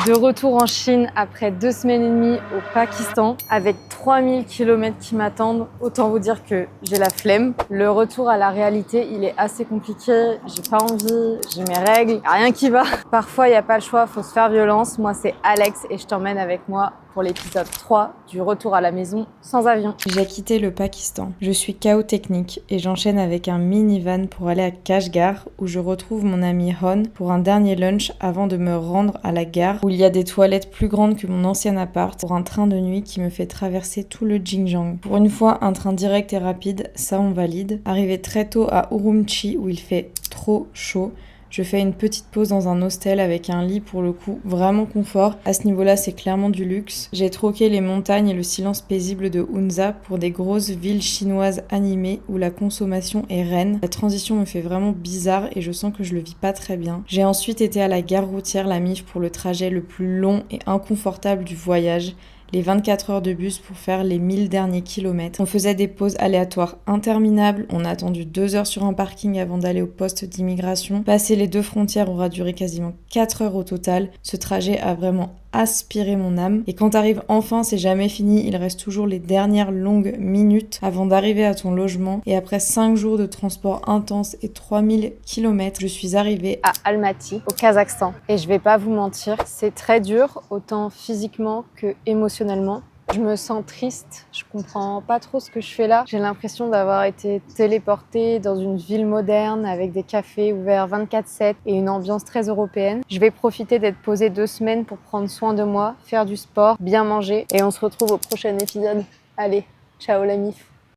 De retour en Chine après 2 semaines et demie au Pakistan avec 3000 km qui m'attendent. Autant vous dire que j'ai la flemme. Le retour à la réalité, il est assez compliqué. J'ai pas envie, j'ai mes règles, y a rien qui va. Parfois, il n'y a pas le choix, faut se faire violence. Moi, c'est Alex et je t'emmène avec moi pour l'épisode 3 du retour à la maison sans avion. J'ai quitté le Pakistan. Je suis KO technique et j'enchaîne avec un minivan pour aller à Kashgar où je retrouve mon ami Hon pour un dernier lunch avant de me rendre à la gare où il y a des toilettes plus grandes que mon ancien appart pour un train de nuit qui me fait traverser tout le Xinjiang. Pour une fois, un train direct et rapide, ça on valide. Arrivé très tôt à Urumqi où il fait trop chaud. Je fais une petite pause dans un hostel avec un lit pour le coup vraiment confort. À ce niveau-là, c'est clairement du luxe. J'ai troqué les montagnes et le silence paisible de Hunza pour des grosses villes chinoises animées où la consommation est reine. La transition me fait vraiment bizarre et je sens que je le vis pas très bien. J'ai ensuite été à la gare routière La Mif pour le trajet le plus long et inconfortable du voyage. Les 24 heures de bus pour faire les 1000 derniers kilomètres. On faisait des pauses aléatoires interminables, on a attendu 2 heures sur un parking avant d'aller au poste d'immigration. Passer les 2 frontières aura duré quasiment 4 heures au total. Ce trajet a vraiment aspiré mon âme. Et quand t'arrives enfin, c'est jamais fini, il reste toujours les dernières longues minutes avant d'arriver à ton logement. Et après 5 jours de transport intense et 3000 km, je suis arrivée à Almaty, au Kazakhstan. Et je vais pas vous mentir, c'est très dur, autant physiquement que émotionnellement. Je me sens triste, je comprends pas trop ce que je fais là. J'ai l'impression d'avoir été téléportée dans une ville moderne avec des cafés ouverts 24/7 et une ambiance très européenne. Je vais profiter d'être posée 2 semaines pour prendre soin de moi, faire du sport, bien manger et on se retrouve au prochain épisode. Allez, ciao la mif.